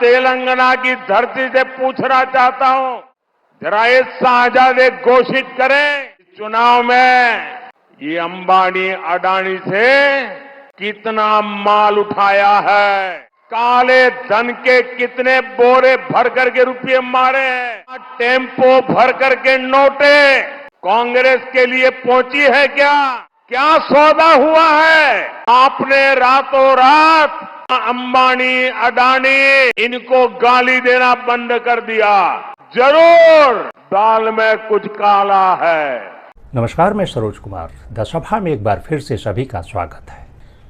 तेलंगाना की धरती से पूछना चाहता हूं, जरा ये साझा घोषित करें, चुनाव में ये अंबानी अडानी से कितना माल उठाया है, काले धन के कितने बोरे भर करके रुपये मारे हैं, टेम्पो भर करके नोटे कांग्रेस के लिए पहुंची है क्या सौदा हुआ है? आपने रातों रात अंबानी अडानी इनको गाली देना बंद कर दिया। जरूर दाल में कुछ काला है। नमस्कार, मैं सरोज कुमार। द सभा में एक बार फिर से सभी का स्वागत है।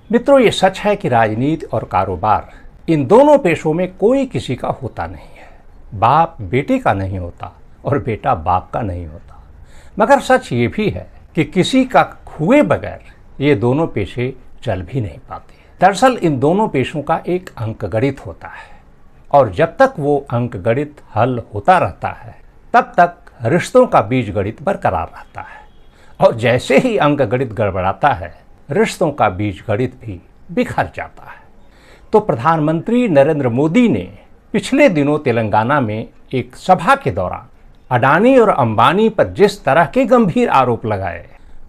मित्रों, ये सच है कि राजनीति और कारोबार, इन दोनों पेशों में कोई किसी का होता नहीं है। बाप बेटे का नहीं होता और बेटा बाप का नहीं होता। मगर सच ये भी है कि किसी का हुए बगैर ये दोनों पेशे चल भी नहीं पाते। दरअसल इन दोनों पेशों का एक अंकगणित होता है और जब तक वो अंकगणित हल होता रहता है तब तक रिश्तों का बीजगणित बरकरार रहता है, और जैसे ही अंकगणित गड़बड़ाता है रिश्तों का बीजगणित भी बिखर जाता है। तो प्रधानमंत्री नरेंद्र मोदी ने पिछले दिनों तेलंगाना में एक सभा के दौरान अडानी और अंबानी पर जिस तरह के गंभीर आरोप लगाए,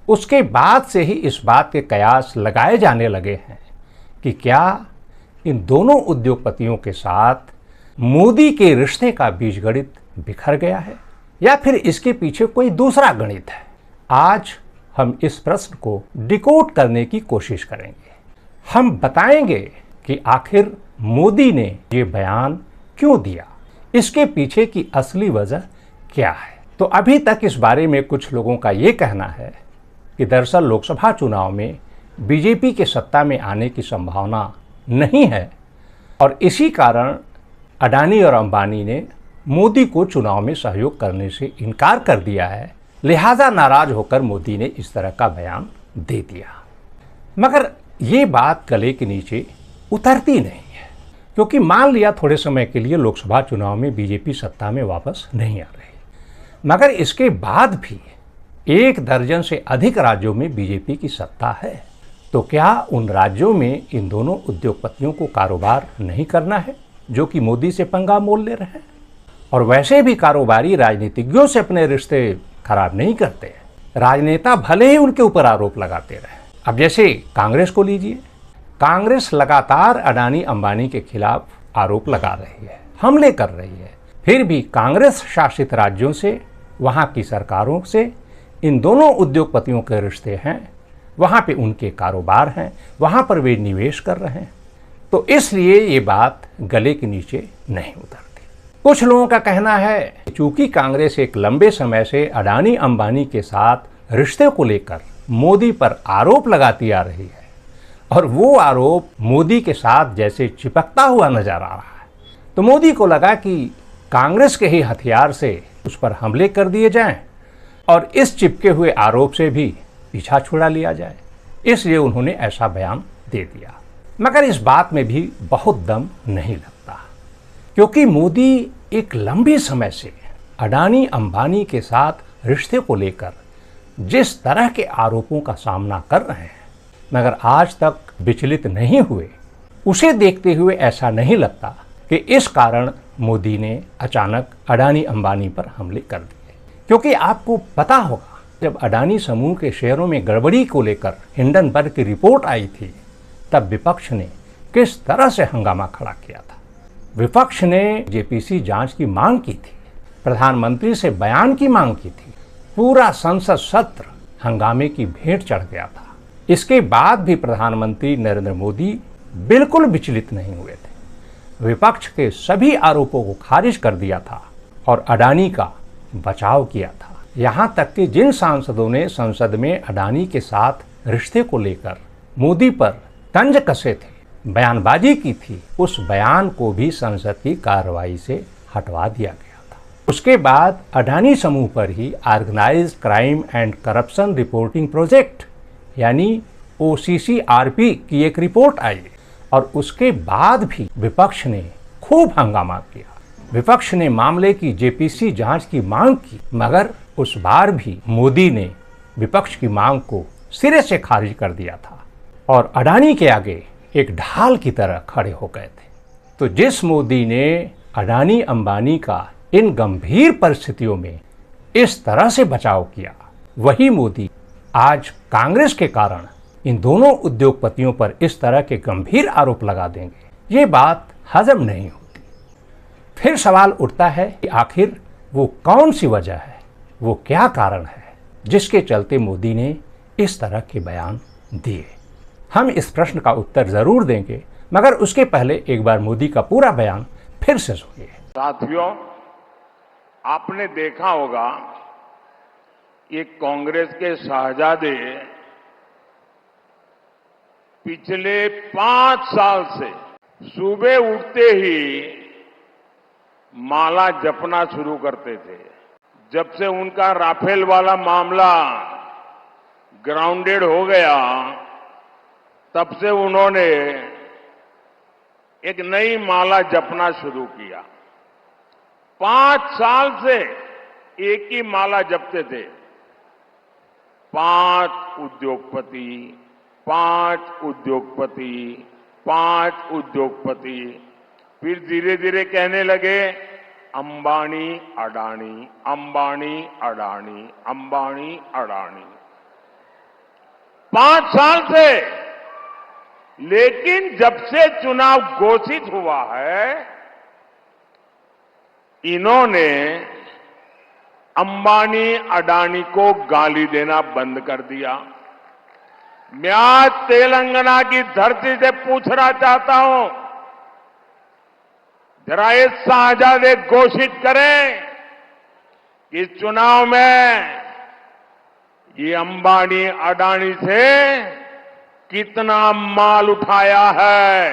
उसके बाद से ही इस बात के कयास लगाए जाने लगे हैं कि क्या इन दोनों उद्योगपतियों के साथ मोदी के रिश्ते का बीजगणित बिखर गया है या फिर इसके पीछे कोई दूसरा गणित है। आज हम इस प्रश्न को डिकोड करने की कोशिश करेंगे। हम बताएंगे कि आखिर मोदी ने ये बयान क्यों दिया, इसके पीछे की असली वजह क्या है। तो अभी तक इस बारे में कुछ लोगों का ये कहना है कि दरअसल लोकसभा चुनाव में बीजेपी के सत्ता में आने की संभावना नहीं है और इसी कारण अडानी और अंबानी ने मोदी को चुनाव में सहयोग करने से इनकार कर दिया है। लिहाजा नाराज होकर मोदी ने इस तरह का बयान दे दिया। मगर ये बात गले के नीचे उतरती नहीं है, क्योंकि मान लिया थोड़े समय के लिए लोकसभा चुनाव में बीजेपी सत्ता में वापस नहीं आ रही, मगर इसके बाद भी 1 दर्जन से अधिक राज्यों में बीजेपी की सत्ता है। तो क्या उन राज्यों में इन दोनों उद्योगपतियों को कारोबार नहीं करना है जो कि मोदी से पंगा मोल ले रहे हैं? और वैसे भी कारोबारी राजनीतिज्ञों से अपने रिश्ते खराब नहीं करते। राजनेता भले ही उनके ऊपर आरोप लगाते रहे। अब जैसे कांग्रेस को लीजिए, कांग्रेस लगातार अडानी अंबानी के खिलाफ आरोप लगा रही है, हमले कर रही है। फिर भी कांग्रेस शासित राज्यों से, वहाँ की सरकारों से इन दोनों उद्योगपतियों के रिश्ते हैं, वहाँ पे उनके कारोबार हैं, वहाँ पर वे निवेश कर रहे हैं। तो इसलिए ये बात गले के नीचे नहीं उतरती। कुछ लोगों का कहना है कि चूंकि कांग्रेस एक लंबे समय से अडानी अंबानी के साथ रिश्ते को लेकर मोदी पर आरोप लगाती आ रही है और वो आरोप मोदी के साथ जैसे चिपकता हुआ नजर आ रहा है, तो मोदी को लगा कि कांग्रेस के ही हथियार से उस पर हमले कर दिए जाएं और इस चिपके हुए आरोप से भी पीछा छुड़ा लिया जाए। इसलिए उन्होंने ऐसा बयान दे दिया। मगर इस बात में भी बहुत दम नहीं लगता, क्योंकि मोदी एक लंबे समय से अडानी अंबानी के साथ रिश्ते को लेकर जिस तरह के आरोपों का सामना कर रहे हैं, मगर आज तक विचलित नहीं हुए, उसे देखते हुए ऐसा नहीं लगता कि इस कारण मोदी ने अचानक अडानी अंबानी पर हमले कर दिए। क्योंकि आपको पता होगा, जब अडानी समूह के शेयरों में गड़बड़ी को लेकर हिंडनबर्ग की रिपोर्ट आई थी, तब विपक्ष ने किस तरह से हंगामा खड़ा किया था। विपक्ष ने जेपीसी जांच की मांग की थी, प्रधानमंत्री से बयान की मांग की थी। पूरा संसद सत्र हंगामे की भेंट चढ़ गया था। इसके बाद भी प्रधानमंत्री नरेंद्र मोदी बिल्कुल विचलित नहीं हुए थे। विपक्ष के सभी आरोपों को खारिज कर दिया था और अडानी का बचाव किया था। यहाँ तक कि जिन सांसदों ने संसद में अडानी के साथ रिश्ते को लेकर मोदी पर तंज कसे थे, बयानबाजी की थी, उस बयान को भी संसद की कार्रवाई से हटवा दिया गया था। उसके बाद अडानी समूह पर ही organised crime and corruption reporting project यानी OCCRP की एक रिपोर्ट आई और उसके बाद भी विपक्ष ने खूब हंगामा किया। विपक्ष ने मामले की जेपीसी जांच की मांग की, मगर उस बार भी मोदी ने विपक्ष की मांग को सिरे से खारिज कर दिया था और अडानी के आगे एक ढाल की तरह खड़े हो गए थे। तो जिस मोदी ने अडानी अंबानी का इन गंभीर परिस्थितियों में इस तरह से बचाव किया, वही मोदी आज कांग्रेस के कारण इन दोनों उद्योगपतियों पर इस तरह के गंभीर आरोप लगा देंगे, ये बात हजम नहीं होती। फिर सवाल उठता है कि आखिर वो कौन सी वजह है, वो क्या कारण है जिसके चलते मोदी ने इस तरह के बयान दिए। हम इस प्रश्न का उत्तर जरूर देंगे, मगर उसके पहले एक बार मोदी का पूरा बयान फिर से सुनिए। साथियों, आपने देखा होगा ये कांग्रेस के शहजादे पिछले 5 साल से सुबह उठते ही माला जपना शुरू करते थे। जब से उनका राफेल वाला मामला ग्राउंडेड हो गया, तब से उन्होंने एक नई माला जपना शुरू किया। 5 साल से एक ही माला जपते थे, 5 उद्योगपति, 5 उद्योगपति, 5 उद्योगपति। फिर धीरे धीरे कहने लगे अंबानी अडानी, अंबानी अडानी, अंबानी अडानी। 5 साल से। लेकिन जब से चुनाव घोषित हुआ है, इन्होंने अंबानी अडानी को गाली देना बंद कर दिया। मैं आज तेलंगाना की धरती से पूछना चाहता हूं, जरा ये शाहजादे घोषित करें कि इस चुनाव में ये अंबानी अडानी से कितना माल उठाया है,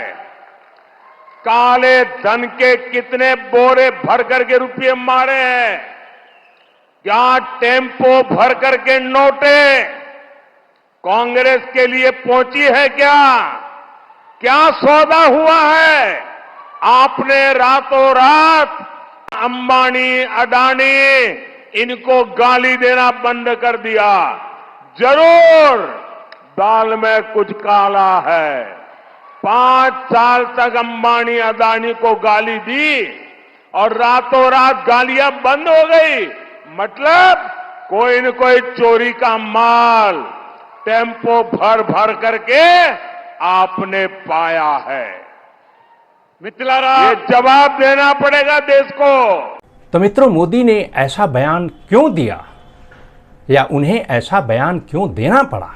काले धन के कितने बोरे भर करके रुपये मारे हैं, क्या टेम्पो भर करके नोटे कांग्रेस के लिए पहुंची है, क्या सौदा हुआ है। आपने रातों रात अंबानी अडानी इनको गाली देना बंद कर दिया। जरूर दाल में कुछ काला है। 5 साल तक अंबानी अडानी को गाली दी और रातों रात गालियां बंद हो गई। मतलब कोई न कोई चोरी का माल टेम्पो भर भर करके आपने पाया है। मित्रा, ये जवाब देना पड़ेगा देश को। तो मित्रों, मोदी ने ऐसा बयान क्यों दिया या उन्हें ऐसा बयान क्यों देना पड़ा,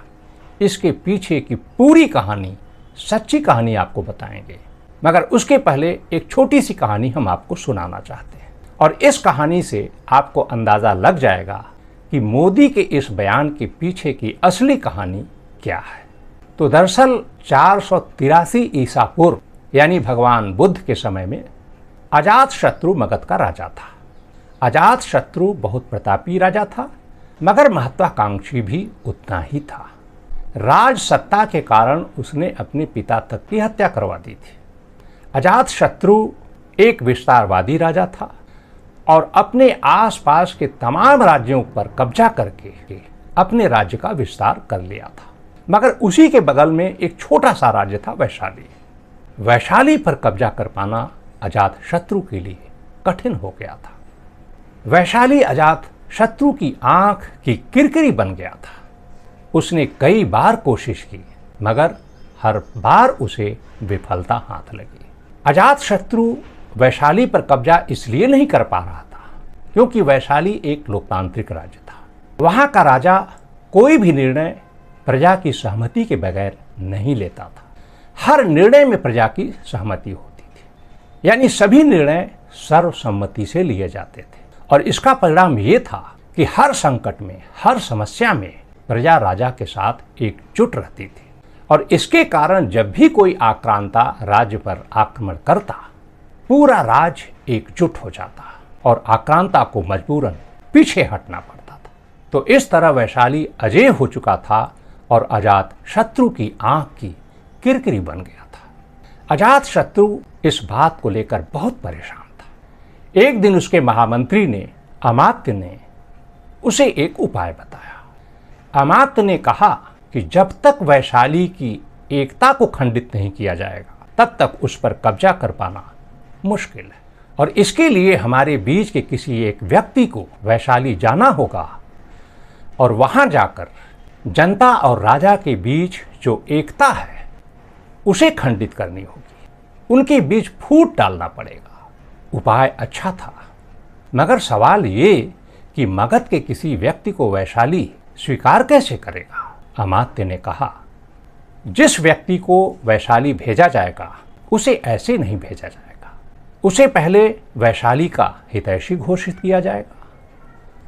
इसके पीछे की पूरी कहानी, सच्ची कहानी आपको बताएंगे। मगर उसके पहले एक छोटी सी कहानी हम आपको सुनाना चाहते हैं, और इस कहानी से आपको अंदाजा लग जाएगा कि मोदी के इस बयान के पीछे की असली कहानी क्या है। तो दरअसल 483 ईसा पूर्व यानी भगवान बुद्ध के समय में अजातशत्रु मगध का राजा था। अजातशत्रु बहुत प्रतापी राजा था, मगर महत्वाकांक्षी भी उतना ही था। राज सत्ता के कारण उसने अपने पिता तक की हत्या करवा दी थी। अजातशत्रु एक विस्तारवादी राजा था और अपने आसपास के तमाम राज्यों पर कब्जा करके अपने राज्य का विस्तार कर लिया था। मगर उसी के बगल में एक छोटा सा राज्य था, वैशाली। वैशाली पर कब्जा कर पाना अजातशत्रु के लिए कठिन हो गया था। वैशाली अजातशत्रु की आंख की किरकिरी बन गया था। उसने कई बार कोशिश की, मगर हर बार उसे विफलता हाथ लगी। अजातशत्रु वैशाली पर कब्जा इसलिए नहीं कर पा रहा था क्योंकि वैशाली एक लोकतांत्रिक राज्य था। वहां का राजा कोई भी निर्णय प्रजा की सहमति के बगैर नहीं लेता था। हर निर्णय में प्रजा की सहमति होती थी, यानी सभी निर्णय सर्वसम्मति से लिए जाते थे। और इसका परिणाम ये था कि हर संकट में, हर समस्या में प्रजा राजा के साथ एकजुट रहती थी। और इसके कारण जब भी कोई आक्रांता राज्य पर आक्रमण करता, पूरा राज्य एकजुट हो जाता और आक्रांता को मजबूरन पीछे हटना पड़ता था। तो इस तरह वैशाली अजेय हो चुका था और अजातशत्रु की आंख की किरकिरी बन गया था। अजातशत्रु इस बात को लेकर बहुत परेशान था। एक दिन उसके महामंत्री ने, अमात्य ने उसे एक उपाय बताया। अमात्य ने कहा कि जब तक वैशाली की एकता को खंडित नहीं किया जाएगा, तब तक उस पर कब्जा कर पाना मुश्किल है। और इसके लिए हमारे बीच के किसी एक व्यक्ति को वैशाली जाना होगा और वहां जाकर जनता और राजा के बीच जो एकता है उसे खंडित करनी होगी, उनके बीच फूट डालना पड़ेगा। उपाय अच्छा था, मगर सवाल ये कि मगध के किसी व्यक्ति को वैशाली स्वीकार कैसे करेगा। अमात्य ने कहा, जिस व्यक्ति को वैशाली भेजा जाएगा उसे ऐसे नहीं भेजा जाएगा, उसे पहले वैशाली का हितैषी घोषित किया जाएगा,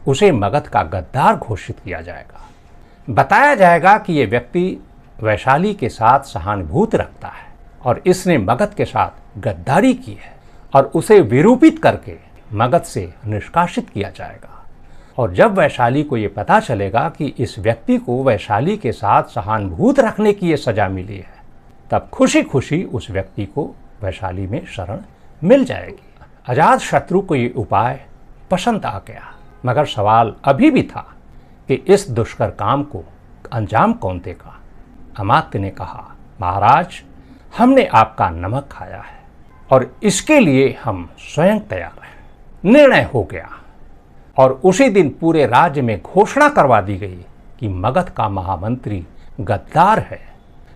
उसे मगध का गद्दार घोषित किया जाएगा, बताया जाएगा कि यह व्यक्ति वैशाली के साथ सहानुभूति रखता है और इसने मगध के साथ गद्दारी की है, और उसे विरूपित करके मगध से निष्कासित किया जाएगा। और जब वैशाली को ये पता चलेगा कि इस व्यक्ति को वैशाली के साथ सहानुभूति रखने की ये सजा मिली है, तब खुशी खुशी उस व्यक्ति को वैशाली में शरण मिल जाएगी। अजात शत्रु को ये उपाय पसंद आ गया, मगर सवाल अभी भी था कि इस दुष्कर काम को अंजाम कौन देगा। अमात्य ने कहा, महाराज, हमने आपका नमक खाया है और इसके लिए हम स्वयं तैयार हैं। निर्णय हो गया और उसी दिन पूरे राज्य में घोषणा करवा दी गई कि मगध का महामंत्री गद्दार है,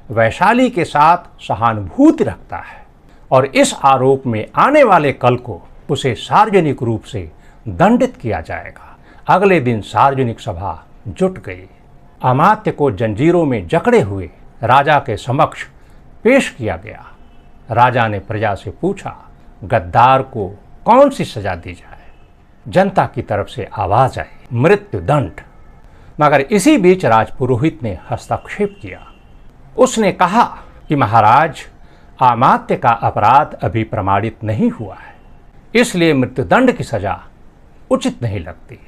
वैशाली के साथ सहानुभूति रखता है और इस आरोप में आने वाले कल को उसे सार्वजनिक रूप से दंडित किया जाएगा। अगले दिन सार्वजनिक सभा जुट गई। अमात्य को जंजीरों में जकड़े हुए राजा के समक्ष पेश किया गया। राजा ने प्रजा से पूछा, गद्दार को कौन सी सजा दी जाए। जनता की तरफ से आवाज आई, मृत्यु दंड। मगर इसी बीच राजपुरोहित ने हस्तक्षेप किया। उसने कहा कि महाराज, अमात्य का अपराध अभी प्रमाणित नहीं हुआ है, इसलिए मृत्युदंड की सजा उचित नहीं लगती है।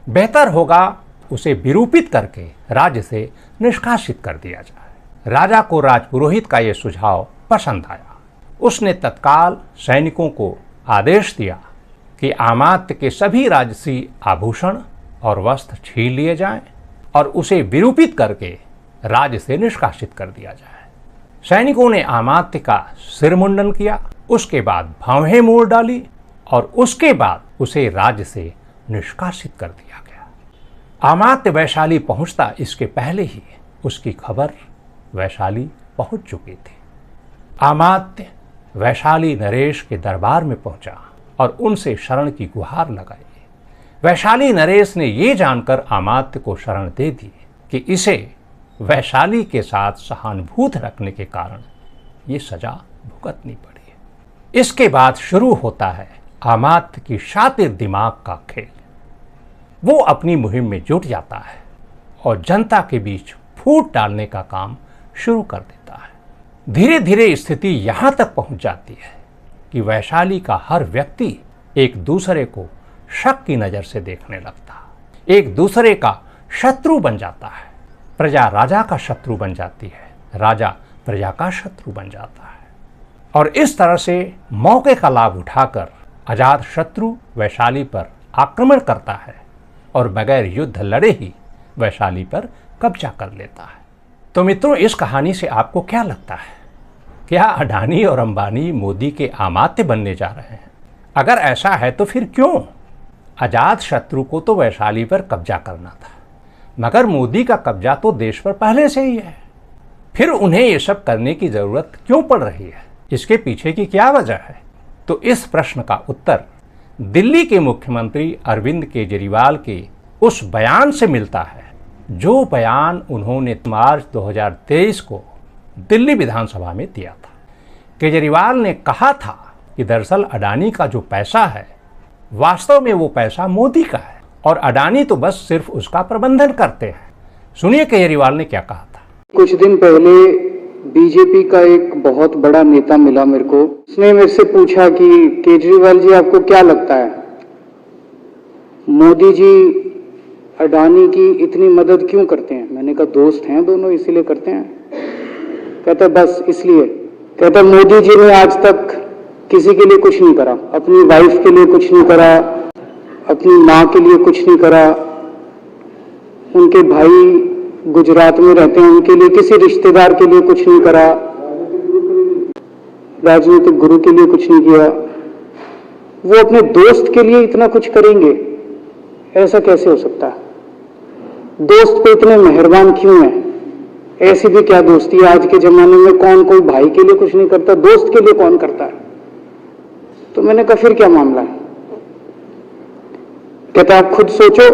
बेहतर होगा उसे विरूपित करके राज्य से निष्कासित कर दिया जाए। राजा को राजपुरोहित का यह सुझाव पसंद आया। उसने तत्काल सैनिकों को आदेश दिया कि अमात्य के सभी राजसी आभूषण और वस्त्र छीन लिए जाएं और उसे विरूपित करके राज्य से निष्कासित कर दिया जाए। सैनिकों ने अमात्य का सिर मुंडन किया, उसके बाद भौहें मोड़ डाली और उसके बाद उसे राज्य से निष्कासित कर दिया गया। अमात्य वैशाली पहुंचता इसके पहले ही उसकी खबर वैशाली पहुंच चुकी थी। अमात्य वैशाली नरेश के दरबार में पहुंचा और उनसे शरण की गुहार लगाई। वैशाली नरेश ने ये जानकर अमात्य को शरण दे दी कि इसे वैशाली के साथ सहानुभूति रखने के कारण ये सजा भुगतनी पड़ी है। इसके बाद शुरू होता है अमात्य की शातिर दिमाग का खेल। वो अपनी मुहिम में जुट जाता है और जनता के बीच फूट डालने का काम शुरू कर देता है। धीरे धीरे स्थिति यहाँ तक पहुँच जाती है कि वैशाली का हर व्यक्ति एक दूसरे को शक की नज़र से देखने लगता, एक दूसरे का शत्रु बन जाता है। प्रजा राजा का शत्रु बन जाती है, राजा प्रजा का शत्रु बन जाता है। और इस तरह से मौके का लाभ उठाकर अजात शत्रु वैशाली पर आक्रमण करता है और बगैर युद्ध लड़े ही वैशाली पर कब्जा कर लेता है। तो मित्रों, इस कहानी से आपको क्या लगता है? क्या अडानी और अंबानी मोदी के अमात्य बनने जा रहे हैं? अगर ऐसा है तो फिर क्यों? अजात शत्रु को तो वैशाली पर कब्जा करना था, मगर मोदी का कब्जा तो देश पर पहले से ही है। फिर उन्हें ये सब करने की जरूरत क्यों पड़ रही है? इसके पीछे की क्या वजह है? तो इस प्रश्न का उत्तर दिल्ली के मुख्यमंत्री अरविंद केजरीवाल के उस बयान से मिलता है, जो बयान उन्होंने मार्च 2023 को दिल्ली विधानसभा में दिया था। केजरीवाल ने कहा था कि दरअसल अडानी का जो पैसा है वास्तव में वो पैसा मोदी का है और अडानी तो बस सिर्फ उसका प्रबंधन करते हैं। सुनिए केजरीवाल ने क्या कहा था। कुछ दिन पहले बीजेपी का एक बहुत बड़ा नेता मिला मेरे को। उसने मेरे से पूछा कि केजरीवाल जी, आपको क्या लगता है मोदी जी अडानी की इतनी मदद क्यों करते हैं? मैंने कहा दोस्त हैं दोनों, इसीलिए करते हैं। कहता बस इसलिए। कहता मोदी जी ने आज तक किसी के लिए कुछ नहीं करा, अपनी वाइफ के लिए कुछ नहीं करा, अपनी माँ के लिए कुछ नहीं करा, उनके भाई गुजरात में रहते हैं उनके लिए, किसी रिश्तेदार के लिए कुछ नहीं करा, राजनीतिक गुरु के लिए कुछ नहीं किया। वो अपने दोस्त के लिए इतना कुछ करेंगे, ऐसा कैसे हो सकता है? दोस्त पे इतने मेहरबान क्यों है? ऐसी भी क्या दोस्ती है? आज के जमाने में कौन कोई भाई के लिए कुछ नहीं करता, दोस्त के लिए कौन करता है? तो मैंने कहा फिर क्या मामला है? कहता आप खुद सोचो,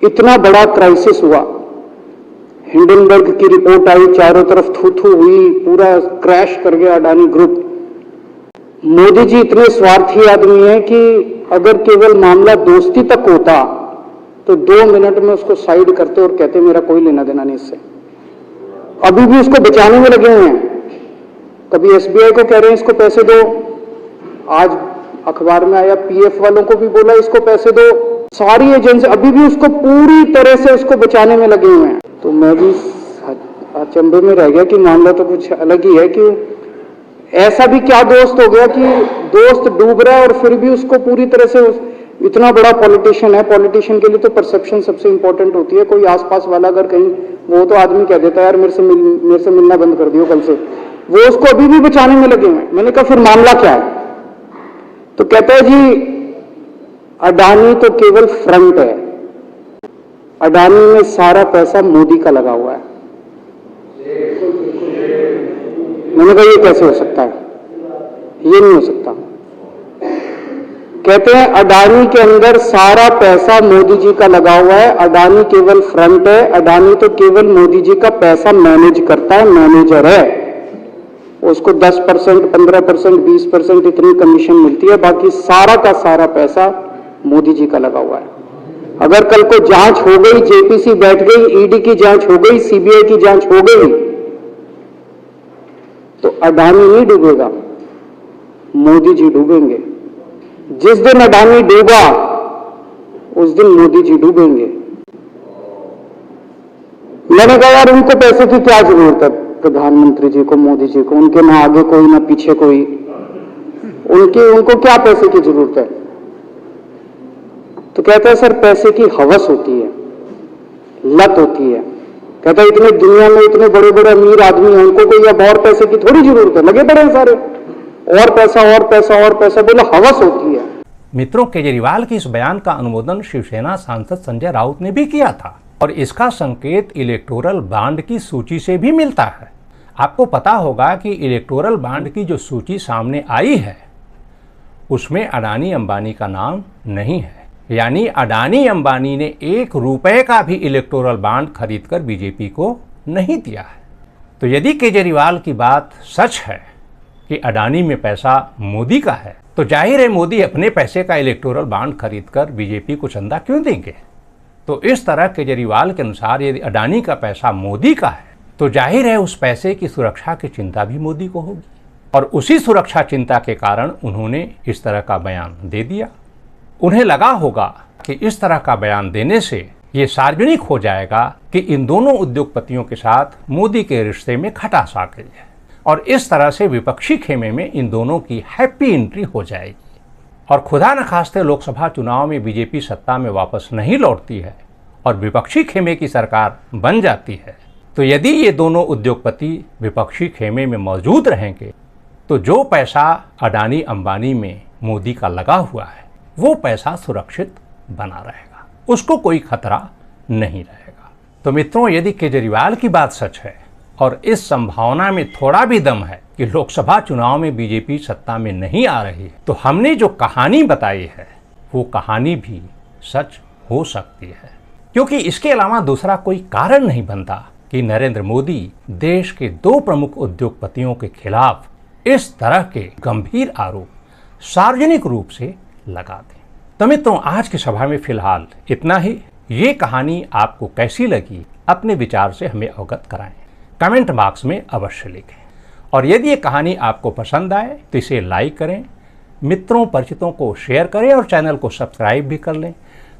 इतना बड़ा क्राइसिस हुआ, हिंडनबर्ग की रिपोर्ट आई, चारों तरफ थू थू हुई, पूरा क्रैश कर गया अडानी ग्रुप। मोदी जी इतने स्वार्थी आदमी हैं कि अगर केवल मामला दोस्ती तक होता तो 2 मिनट में उसको साइड करते और कहते मेरा कोई लेना देना नहीं इससे। अभी भी उसको बचाने में लगे हुए हैं। कभी एसबीआई को कह रहे हैं इसको पैसे दो, आज अखबार में आया पीएफ वालों को भी बोला इसको पैसे दो, सारी एजेंसी अभी भी उसको पूरी तरह से उसको बचाने में लगे हुए हैं। तो मैं भी अचंभे में रह गया कि मामला तो कुछ अलग ही है कि ऐसा भी क्या दोस्त हो गया कि दोस्त डूब रहा है और फिर भी उसको पूरी तरह से इतना बड़ा पॉलिटिशियन है। पॉलिटिशियन के लिए तो परसेप्शन सबसे इंपॉर्टेंट होती है। कोई आसपास वाला अगर कहीं वो तो आदमी कह देता है यार मेरे से मिलना बंद कर दियो कल से, वो उसको अभी भी बचाने में लगे हुए हैं। मैंने कहा फिर मामला क्या है? तो कहता है जी अडानी तो केवल फ्रंट है, अडानी में सारा पैसा मोदी का लगा हुआ है। मैंने कहा ये कैसे हो सकता है? ये नहीं हो सकता। कहते हैं अडानी के अंदर सारा पैसा मोदी जी का लगा हुआ है, अडानी केवल फ्रंट है, अडानी तो केवल मोदी जी का पैसा मैनेज करता है, मैनेजर है। उसको 10%, 15%, 20% इतनी कमीशन मिलती है, बाकी सारा का सारा पैसा मोदी जी का लगा हुआ है। अगर कल को जांच हो गई, जेपीसी बैठ गई, ईडी की जांच हो गई, सीबीआई की जांच हो गई, तो अडानी नहीं डूबेगा, मोदी जी डूबेंगे। जिस दिन अडानी डूबा उस दिन मोदी जी डूबेंगे। मैंने कहा यार उनको पैसे की क्या जरूरत है? प्रधानमंत्री जी को, मोदी जी को, उनके ना आगे कोई ना पीछे कोई, उनको क्या पैसे की जरूरत है? तो कहता है सर पैसे की हवस होती है, लत होती है। कहता है इतने दुनिया में इतने बड़े बड़े अमीर आदमी हैं, उनको कोई अब और पैसे की थोड़ी जरूरत है, लगे पड़े हैं सारे, और पैसा और पैसा और पैसा, बोले हवस होती है। मित्रों, केजरीवाल के इस बयान का अनुमोदन शिवसेना सांसद संजय राउत ने भी किया था और इसका संकेत इलेक्टोरल बॉन्ड की सूची से भी मिलता है। आपको पता होगा कि इलेक्टोरल बॉन्ड की जो सूची सामने आई है उसमें अडानी अंबानी का नाम नहीं है, यानी अडानी अंबानी ने 1 रुपए का भी इलेक्टोरल बॉन्ड खरीदकर बीजेपी को नहीं दिया है। तो यदि केजरीवाल की बात सच है कि अडानी में पैसा मोदी का है, तो जाहिर है मोदी अपने पैसे का इलेक्टोरल बॉन्ड खरीदकर बीजेपी को चंदा क्यों देंगे? तो इस तरह केजरीवाल के अनुसार यदि अडानी का पैसा मोदी का है तो जाहिर है उस पैसे की सुरक्षा की चिंता भी मोदी को होगी, और उसी सुरक्षा चिंता के कारण उन्होंने इस तरह का बयान दे दिया। उन्हें लगा होगा कि इस तरह का बयान देने से ये सार्वजनिक हो जाएगा कि इन दोनों उद्योगपतियों के साथ मोदी के रिश्ते में खटास आ गई है, और इस तरह से विपक्षी खेमे में इन दोनों की हैप्पी एंट्री हो जाएगी। और खुदा न खास्ते लोकसभा चुनाव में बीजेपी सत्ता में वापस नहीं लौटती है और विपक्षी खेमे की सरकार बन जाती है, तो यदि ये दोनों उद्योगपति विपक्षी खेमे में मौजूद रहेंगे तो जो पैसा अडानी अंबानी में मोदी का लगा हुआ है वो पैसा सुरक्षित बना रहेगा, उसको कोई खतरा नहीं रहेगा। तो मित्रों, यदि केजरीवाल की बात सच है और इस संभावना में थोड़ा भी दम है कि लोकसभा चुनाव में बीजेपी सत्ता में नहीं आ रही है, तो हमने जो कहानी बताई है वो कहानी भी सच हो सकती है, क्योंकि इसके अलावा दूसरा कोई कारण नहीं बनता कि नरेंद्र मोदी देश के 2 प्रमुख उद्योगपतियों के खिलाफ इस तरह के गंभीर आरोप सार्वजनिक रूप से लगा दें। तो मित्रों, आज की सभा में फिलहाल इतना ही। ये कहानी आपको कैसी लगी अपने विचार से हमें अवगत कराएं, कमेंट बॉक्स में अवश्य लिखें। और यदि ये कहानी आपको पसंद आए तो इसे लाइक करें, मित्रों परिचितों को शेयर करें और चैनल को सब्सक्राइब भी कर लें,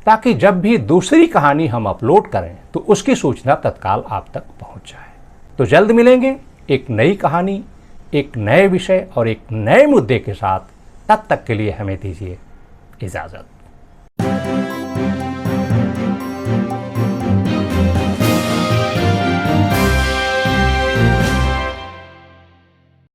ताकि जब भी दूसरी कहानी हम अपलोड करें तो उसकी सूचना तत्काल आप तक पहुंच जाए। तो जल्द मिलेंगे एक नई कहानी, एक नए विषय और एक नए मुद्दे के साथ। तब तक के लिए हमें दीजिए इजाज़त।